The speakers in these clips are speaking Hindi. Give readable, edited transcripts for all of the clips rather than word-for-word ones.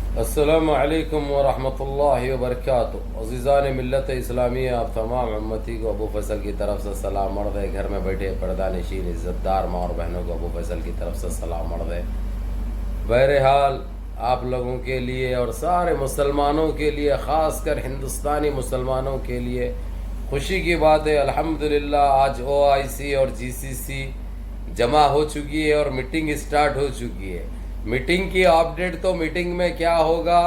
अस्सलामु अलैकुम वरहमतुल्लाहि वबरकातुहू। अज़ीज़ान मिल्लत इस्लामिया, आप तमाम उम्मती को अबू फैसल की तरफ से सलाम मर्द है। घर में बैठे पर्दा नशीन इज़्ज़तदार माँ और बहनों को अबू फैसल की तरफ से सलाम मर्द है। बहरहाल आप लोगों के लिए और सारे मुसलमानों के लिए, ख़ास कर हिंदुस्तानी मुसलमानों के लिए खुशी की बात है। अल्हम्दुलिल्लाह आज OIC और GCC जमा हो चुकी है और मीटिंग स्टार्ट हो चुकी है। मीटिंग की अपडेट तो मीटिंग में क्या होगा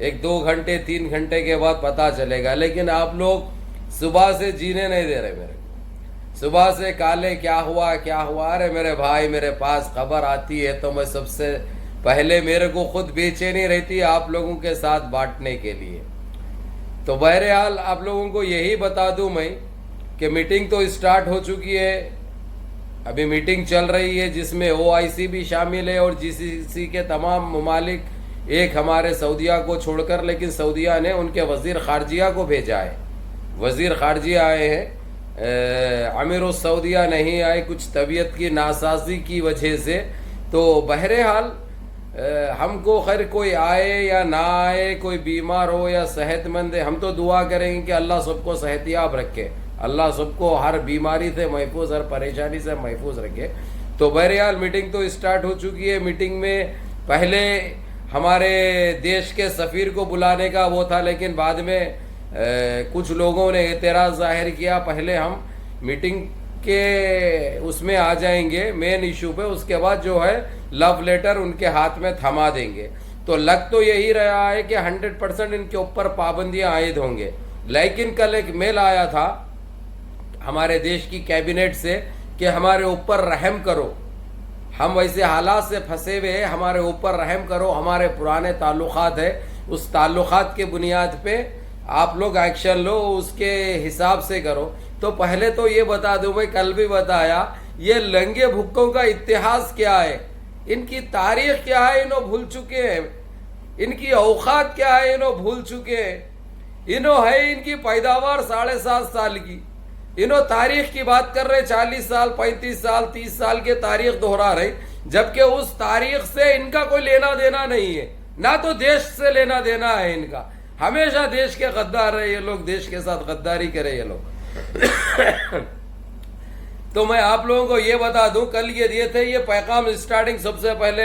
1-2 घंटे 3 घंटे के बाद पता चलेगा, लेकिन आप लोग सुबह से जीने नहीं दे रहे मेरे को। सुबह से काले क्या हुआ क्या हुआ। अरे मेरे भाई, मेरे पास खबर आती है तो मैं सबसे पहले, मेरे को खुद बेचैनी रहती है आप लोगों के साथ बांटने के लिए। तो बहरहाल आप लोगों को यही बता दूं मैं कि मीटिंग तो स्टार्ट हो चुकी है। अभी मीटिंग चल रही है जिसमें OIC भी शामिल है और GCC के तमाम ममालिक, एक हमारे सऊदिया को छोड़कर, लेकिन सऊदिया ने उनके वज़ीर ख़ारजिया को भेजा है। वज़ीर ख़ारजिया आए हैं, अमीर सऊदिया नहीं आए, कुछ तबीयत की नासाजी की वजह से। तो बहरहाल हमको खैर कोई आए या ना आए, कोई बीमार हो या सेहतमंद है, हम तो दुआ करेंगे कि अल्लाह सबको सेहतियाब रखे, अल्लाह सबको हर बीमारी से महफूज, हर परेशानी से महफूज रखे। तो बहरहाल मीटिंग तो स्टार्ट हो चुकी है। मीटिंग में पहले हमारे देश के सफ़ीर को बुलाने का वो था, लेकिन बाद में कुछ लोगों ने एतराज़ ज़ाहिर किया। पहले हम मीटिंग के उसमें आ जाएंगे मेन इशू पे, उसके बाद जो है लव लेटर उनके हाथ में थमा देंगे। तो लग तो यही रहा है कि 100% इनके ऊपर पाबंदियां आयद होंगे। लेकिन कल एक मेल आया था हमारे देश की कैबिनेट से कि हमारे ऊपर रहम करो, हम वैसे हालात से फंसे हुए हैं, हमारे ऊपर रहम करो, हमारे पुराने ताल्लुकात है, उस ताल्लुकात के बुनियाद पे आप लोग एक्शन लो, उसके हिसाब से करो। तो पहले तो ये बता दूं, मैं कल भी बताया, ये लंगे भुक्कों का इतिहास क्या है, इनकी तारीख क्या है, इन्हों भूल चुके हैं, इनकी औकात क्या है, इन्हों भूल चुके हैं। इन्हों है इनकी पैदावार 7.5 साल की, इन्हों तारीख की बात कर रहे 40 साल 35 साल 30 साल के तारीख दोहरा रहे, जबकि उस तारीख से इनका कोई लेना देना नहीं है, ना तो देश से लेना देना है इनका। हमेशा देश के गद्दार रहे ये लोग, देश के साथ गद्दारी करे ये लोग। तो मैं आप लोगों को ये बता दूं, कल ये दिए थे ये पैगाम स्टार्टिंग, सबसे पहले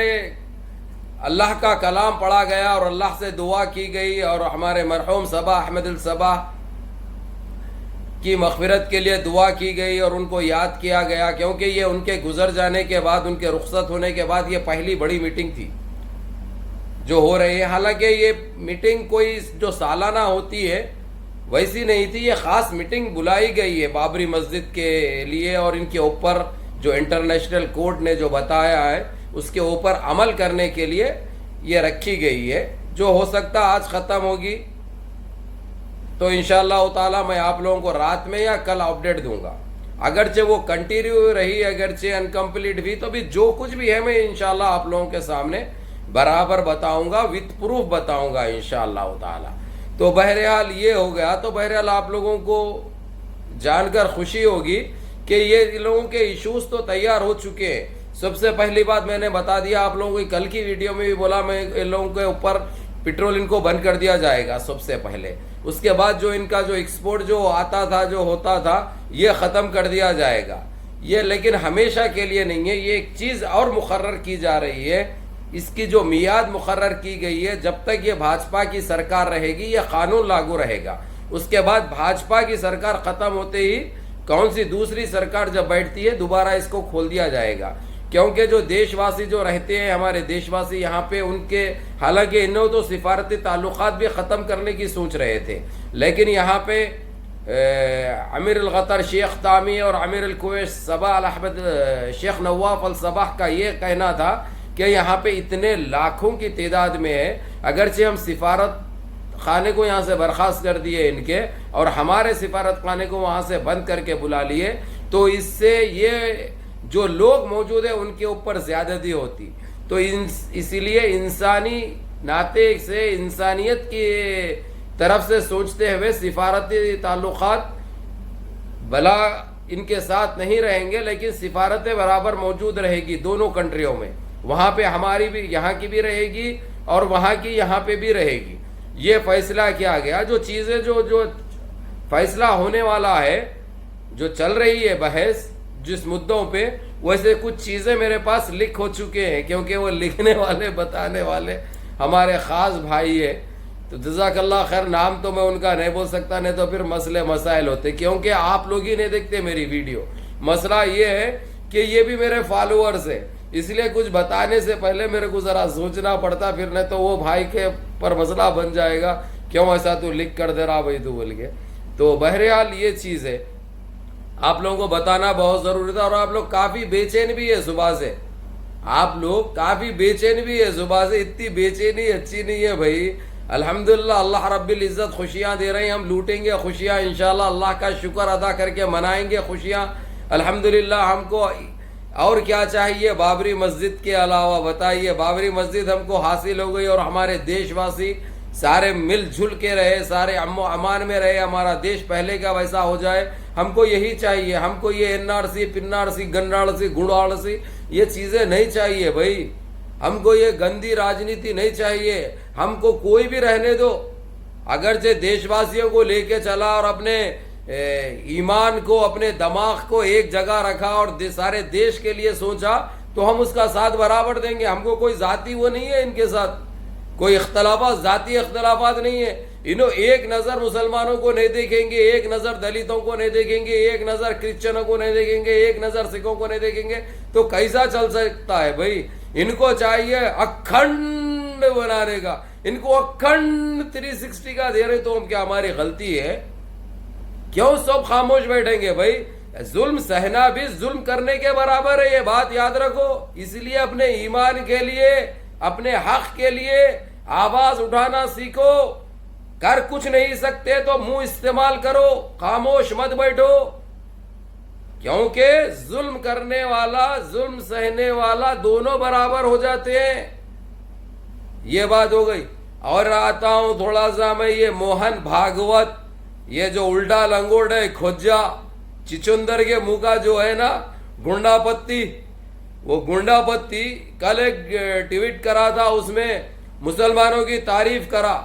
अल्लाह का कलाम पढ़ा गया और अल्लाह से दुआ की गई और हमारे मरहूम सबा अहमद अल सबा की मग़फ़िरत के लिए दुआ की गई और उनको याद किया गया, क्योंकि ये उनके गुजर जाने के बाद, उनके रुखसत होने के बाद ये पहली बड़ी मीटिंग थी जो हो रही है। हालांकि ये मीटिंग कोई जो सालाना होती है वैसी नहीं थी, ये ख़ास मीटिंग बुलाई गई है बाबरी मस्जिद के लिए और इनके ऊपर जो इंटरनेशनल कोर्ट ने जो बताया है उसके ऊपर अमल करने के लिए ये रखी गई है, जो हो सकता आज ख़त्म होगी। तो इंशाअल्लाह ताला मैं आप लोगों को रात में या कल अपडेट दूंगा, अगरचे वो कंटिन्यू रही, अगरचे अनकम्प्लीट भी, तो भी जो कुछ भी है मैं इंशाअल्लाह आप लोगों के सामने बराबर बताऊंगा, विद प्रूफ बताऊंगा इंशाअल्लाह ताला। तो बहरहाल ये हो गया। तो बहरहाल आप लोगों को जानकर खुशी होगी कि ये लोगों के इश्यूज तो तैयार हो चुके हैं। सबसे पहली बात मैंने बता दिया आप लोगों को, कल की वीडियो में भी बोला मैं, इन लोगों के ऊपर पेट्रोल इनको बंद कर दिया जाएगा सबसे पहले। उसके बाद जो इनका जो एक्सपोर्ट जो आता था, जो होता था, ये ख़त्म कर दिया जाएगा। ये लेकिन हमेशा के लिए नहीं है, ये एक चीज़ और मुकर्रर की जा रही है, इसकी जो मियाद मुकर्रर की गई है, जब तक ये भाजपा की सरकार रहेगी ये कानून लागू रहेगा। उसके बाद भाजपा की सरकार ख़त्म होते ही कौन सी दूसरी सरकार जब बैठती है दोबारा इसको खोल दिया जाएगा, क्योंकि जो देशवासी जो रहते हैं, हमारे देशवासी यहाँ पे, उनके हालांकि इन्हों तो सिफारती ताल्लुकात भी ख़त्म करने की सोच रहे थे, लेकिन यहाँ पे अमीर अल क़तर शेख तामी और अमीर अल कुवैत सबा अल अहमद शेख नवाफ अल सबाह का ये कहना था कि यहाँ पे इतने लाखों की तादाद में है, अगरचे हम सिफारत खाने को यहाँ से बर्खास्त कर दिए इनके और हमारे सिफारत खाने को वहाँ से बंद करके बुला लिए, तो इससे ये जो लोग मौजूद है उनके ऊपर ज़्यादती होती। तो इसीलिए इंसानी नाते से, इंसानियत की तरफ से सोचते हुए सिफारती ताल्लुकात भला इनके साथ नहीं रहेंगे, लेकिन सिफारतें बराबर मौजूद रहेगी दोनों कंट्रियों में। वहाँ पे हमारी भी, यहाँ की भी रहेगी और वहाँ की यहाँ पे भी रहेगी। ये फैसला किया गया। जो चीज़ें जो फैसला होने वाला है, जो चल रही है बहस जिस मुद्दों पे, वैसे कुछ चीज़ें मेरे पास लिख हो चुके हैं, क्योंकि वो लिखने वाले बताने वाले हमारे ख़ास भाई है। तो जज़ाकल्लाह खैर, नाम तो मैं उनका नहीं बोल सकता, नहीं तो फिर मसले मसाइल होते, क्योंकि आप लोग ही नहीं देखते मेरी वीडियो। मसला ये है कि ये भी मेरे फॉलोअर्स है, इसलिए कुछ बताने से पहले मेरे को ज़रा सोचना पड़ता, फिर नहीं तो वो भाई के पर मसला बन जाएगा, क्यों ऐसा तू लिख कर दे रहा भाई तू बोल के। तो बहरहाल ये चीज़ है, आप लोगों को बताना बहुत ज़रूरी था। और आप लोग काफ़ी बेचैन भी है सुबह से, आप लोग काफ़ी बेचैन भी है सुबह से। इतनी बेचैनी अच्छी नहीं है भाई। अल्हम्दुलिल्लाह, अल्लाह रब्बिल इज़्ज़त खुशियाँ दे रहे हैं, हम लूटेंगे खुशियाँ इंशाल्लाह, अल्लाह का शुक्र अदा करके मनाएंगे खुशियाँ अल्हम्दुलिल्लाह। हमको और क्या चाहिए बाबरी मस्जिद के अलावा, बताइए। बाबरी मस्जिद हमको हासिल हो गई और हमारे देशवासी सारे मिलजुल के रहे, सारे अम्न अमान में रहे, हमारा देश पहले का वैसा हो जाए, हमको यही चाहिए। हमको ये एनआरसी पिन्नारसी गन्नारसी गुड़ारसी ये चीज़ें नहीं चाहिए भाई। हमको ये गंदी राजनीति नहीं चाहिए। हमको कोई भी रहने दो, अगरचे देशवासियों को लेके चला और अपने ईमान को, अपने दिमाग को एक जगह रखा और सारे देश के लिए सोचा, तो हम उसका साथ बराबर देंगे। हमको कोई जाति वो नहीं है, इनके साथ कोई इख्तलाफात, जाति इख्तलाफात नहीं है। इन्हों एक नज़र मुसलमानों को नहीं देखेंगे, एक नज़र दलितों को नहीं देखेंगे, एक नज़र क्रिश्चियनों को नहीं देखेंगे, एक नज़र सिखों को नहीं देखेंगे, तो कैसा चल सकता है भाई। इनको चाहिए अखंड बनाने का, इनको अखंड 360 का दे रहे, तो हम क्या हमारी गलती है? क्यों सब खामोश बैठेंगे भाई? जुल्म सहना भी जुल्म करने के बराबर है, ये बात याद रखो। इसलिए अपने ईमान के लिए, अपने हक के लिए आवाज उठाना सीखो। कर कुछ नहीं सकते तो मुंह इस्तेमाल करो, खामोश मत बैठो, क्योंकि जुल्म करने वाला, जुल्म सहने वाला दोनों बराबर हो जाते हैं। ये बात हो गई। और आता हूं थोड़ा सा मैं ये मोहन भागवत, ये जो उल्टा लंगोट है, खोजा चिचुंदर के मुंह का जो है ना गुंडा पत्ती, वो गुंडा पत्ती कल एक ट्वीट करा था, उसमें मुसलमानों की तारीफ करा,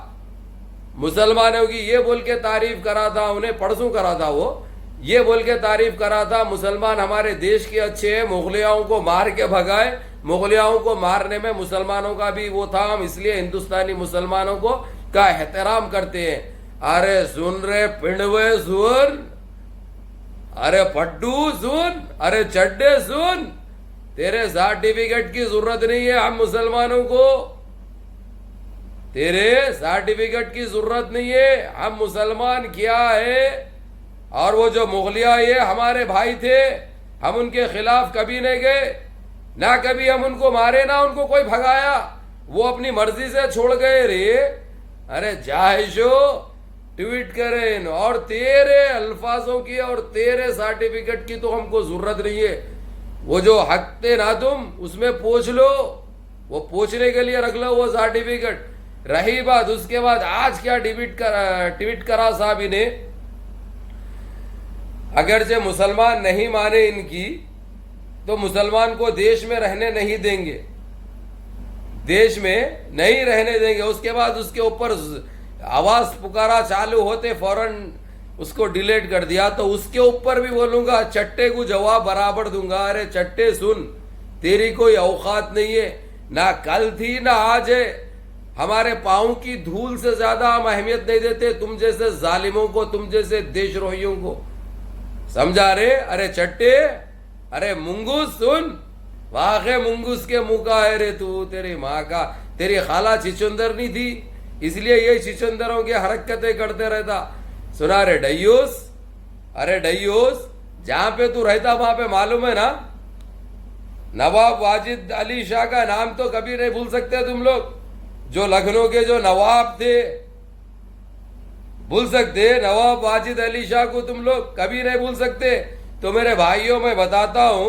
मुसलमानों की ये बोल के तारीफ करा था, उन्हें परसों करा था, वो ये बोल के तारीफ करा था, मुसलमान हमारे देश के अच्छे हैं, मुगलियाओं को मार के भगाए, मुगलियाओं को मारने में मुसलमानों का भी वो था, हम इसलिए हिंदुस्तानी मुसलमानों को का एहतराम करते हैं। अरे सुन रे पिंडवे सुन, अरे फड्डू सुन, अरे चड्डे सुन, तेरे सर्टिफिकेट की जरूरत नहीं है हम मुसलमानों को, तेरे सर्टिफिकेट की जरूरत नहीं है। हम मुसलमान क्या है? और वो जो मुगलिया ये हमारे भाई थे, हम उनके खिलाफ कभी नहीं गए, ना कभी हम उनको मारे, ना उनको कोई भगाया, वो अपनी मर्जी से छोड़ गए रे। अरे जाहिशो ट्वीट करें, और तेरे अल्फाजों की और तेरे सर्टिफिकेट की तो हमको जरूरत नहीं है। वो जो हकते ना तुम उसमें पूछ लो, वो पूछने के लिए रख लो वो सर्टिफिकेट। रही बात उसके बाद आज क्या ट्वीट करा साहब ने, अगर जो मुसलमान नहीं माने इनकी, तो मुसलमान को देश में रहने नहीं देंगे, देश में नहीं रहने देंगे। उसके बाद उसके ऊपर आवाज पुकारा चालू होते फौरन उसको डिलीट कर दिया, तो उसके ऊपर भी बोलूंगा, चट्टे को जवाब बराबर दूंगा। अरे चट्टे सुन, तेरी कोई औकात नहीं है, ना कल थी ना आज है। हमारे पाँव की धूल से ज्यादा हम अहमियत नहीं देते तुम जैसे जालिमों को, तुम जैसे देशद्रोहियों को, समझा रे? अरे चट्टे, अरे मुंगूस सुन, वाक़े मुंगूस के मुंह का है रे तू, तेरी माँ का। तेरी खाला चिचुंदर नहीं थी, इसलिए ये चिचुंदरों की हरकतें करते रहता। सुना रे डयूस, अरे डयूस, जहां पे तू रहता वहां पे मालूम है ना, नवाब वाजिद अली शाह का नाम तो कभी नहीं भूल सकते तुम लोग, जो लखनऊ के जो नवाब थे, भूल सकते? नवाब वाजिद अली शाह को तुम लोग कभी नहीं भूल सकते। तो मेरे भाइयों मैं बताता हूं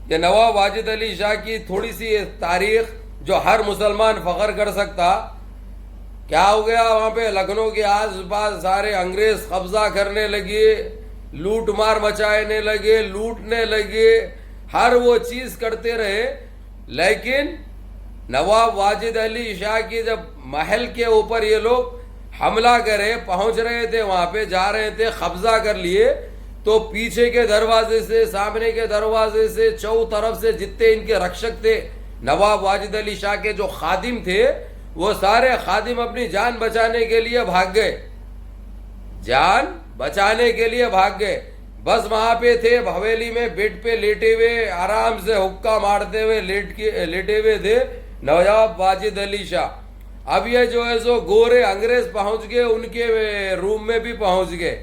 कि नवाब वाजिद अली शाह की थोड़ी सी तारीख जो हर मुसलमान फख्र कर सकता। क्या हो गया वहां पे लखनऊ के आसपास? सारे अंग्रेज कब्जा करने लगे, लूट मार मचाने लगे, लूटने लगे, हर वो चीज करते रहे, लेकिन नवाब वाजिद अली शाह की जब महल के ऊपर ये लोग हमला करे, पहुंच रहे थे, वहां पे जा रहे थे, कब्जा कर लिए, तो पीछे के दरवाजे से, सामने के दरवाजे से, चौ तरफ से जितने इनके रक्षक थे, नवाब वाजिद अली शाह के जो खादिम थे, वो सारे खादिम अपनी जान बचाने के लिए भाग गए, जान बचाने के लिए भाग गए। बस वहां पे थे, हवेली में बेड पे लेटे हुए, आराम से हुक्का मारते हुए लेटे हुए थे नवाब वाजिद अली शाह। अब ये जो है सो गोरे अंग्रेज पहुंच गए, उनके रूम में भी पहुंच गए,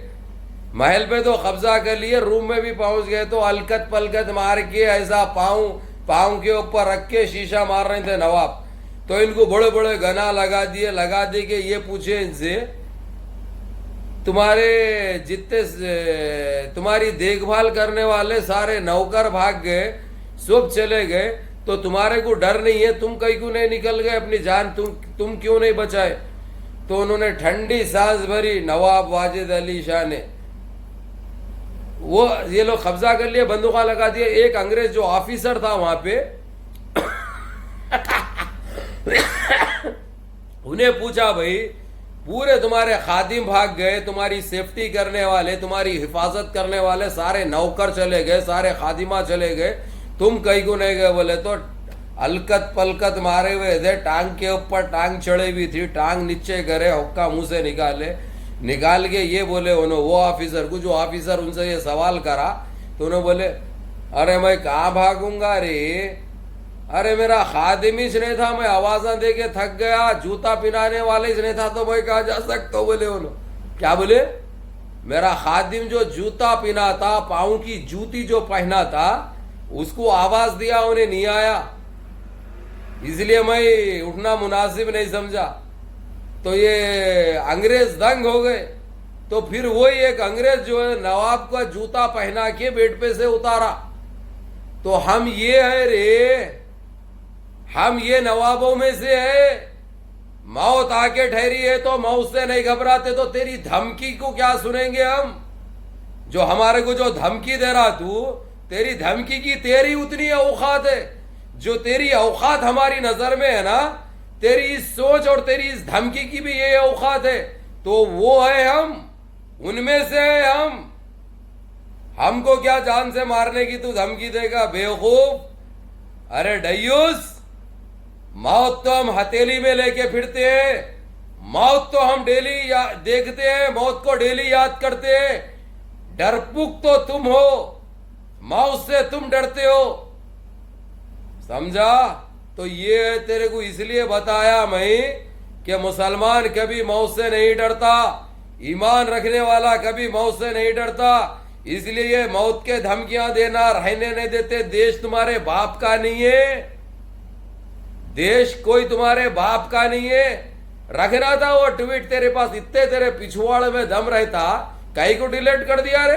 महल पे तो कब्जा कर लिए, रूम में भी पहुंच गए, तो अलकत पलकत मार के ऐसा पाँव के ऊपर रख के शीशा मार रहे थे नवाब। तो इनको बड़े बड़े गना लगा दिए के ये पूछे इनसे, तुम्हारे जितने तुम्हारी देखभाल करने वाले सारे नौकर भाग गए, सब चले गए, तो तुम्हारे को डर नहीं है? तुम कहीं क्यों नहीं निकल गए? अपनी जान तुम क्यों नहीं बचाए? तो उन्होंने ठंडी सांस भरी, नवाब वाजिद अली शाह ने। वो ये लोग कब्जा कर लिए, बंदूका लगा दिए। एक अंग्रेज जो ऑफिसर था वहां पे उन्हें पूछा, भाई पूरे तुम्हारे खादिम भाग गए, तुम्हारी सेफ्टी करने वाले, तुम्हारी हिफाजत करने वाले सारे नौकर चले गए, सारे खादिमा चले गए, तुम कहीं को नहीं गए? बोले तो अलकत पलकत मारे हुए थे, टांग के ऊपर टांग चढ़ी हुई थी, टांग नीचे करे, हुक्का मुंह से निकाल के ये बोले उन्होंने, वो ऑफिसर को, जो ऑफिसर उनसे ये सवाल करा, तो उन्होंने बोले, अरे मैं कहाँ भागूंगा रे, अरे मेरा खादिम ही नहीं था, मैं आवाजा दे के थक गया, जूता पिनाने वाले ही नहीं था, तो मैं कहाँ जा सकता? बोले उन्होंने। क्या बोले? मेरा खादिम जो जूता पिनाता, पाँव की जूती जो पहना था, उसको आवाज दिया, उन्हें नहीं आया, इसलिए मैं उठना मुनासिब नहीं समझा। तो ये अंग्रेज दंग हो गए। तो फिर वही एक अंग्रेज जो है नवाब का जूता पहना के बेड पे से उतारा। तो हम ये है रे, हम ये नवाबों में से है। मौत आके ठहरी है तो मौत से नहीं घबराते, तो तेरी धमकी को क्या सुनेंगे हम? जो हमारे को जो धमकी दे रहा तू, तेरी धमकी की तेरी उतनी औकात है, जो तेरी औकात हमारी नजर में है ना, तेरी इस सोच और तेरी इस धमकी की भी ये औकात है, तो वो है हम, उनमें से है हम। हमको क्या जान से मारने की तू धमकी देगा बेवकूफ? अरे डयूस, मौत तो हम हथेली में लेके फिरते हैं, मौत तो हम डेली देखते हैं, मौत को डेली याद करते हैं। डरपुक तो तुम हो, मौत से तुम डरते हो, समझा? तो ये तेरे को इसलिए बताया मैं कि मुसलमान कभी मौत से नहीं डरता, ईमान रखने वाला कभी मौत से नहीं डरता। इसलिए ये मौत के धमकियां देना, रहने नहीं देते। देश तुम्हारे बाप का नहीं है, देश कोई तुम्हारे बाप का नहीं है। रखना था वो ट्वीट तेरे पास, इतने तेरे पिछवाड़ में दम रहता, कई को डिलीट कर दिया रे,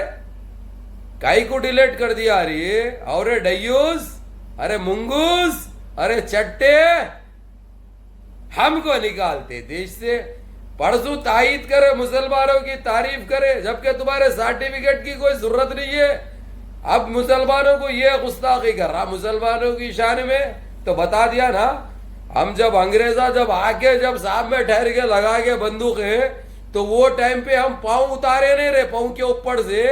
कई को डिलीट कर दिया रे। और डयूस, अरे मुंगूस, अरे चट्टे, हमको निकालते देश से। परसों तायीद करे, मुसलमानों की तारीफ करे, जबकि तुम्हारे सर्टिफिकेट की कोई जरूरत नहीं है। अब मुसलमानों को ये गुस्ताखी कर रहा मुसलमानों की शान में। तो बता दिया ना, हम जब अंग्रेजा जब आके जब साहब में ठहर के लगा के बंदूक है, तो वो टाइम पे हम पाँव उतारे नहीं रे, पाँव के ऊपर से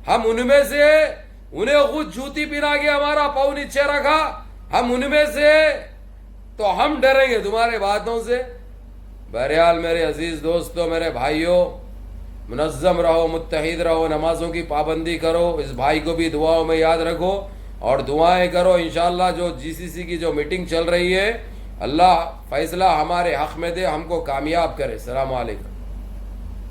हम उनमें से, उन्हें खुद जूती पिना के हमारा पाँव नीचे रखा, हम उनमें से, तो हम डरेंगे तुम्हारे बातों से? बहरहाल मेरे अजीज दोस्तों, मेरे भाइयों, मुनज़्ज़म रहो, मुत्तहिद रहो, नमाजों की पाबंदी करो, इस भाई को भी दुआओं में याद रखो और दुआएं करो। इंशाअल्लाह जो जीसीसी की जो मीटिंग चल रही है, अल्लाह फैसला हमारे हक में दे, हमको कामयाब करे। अस्सलामु अलैकुम।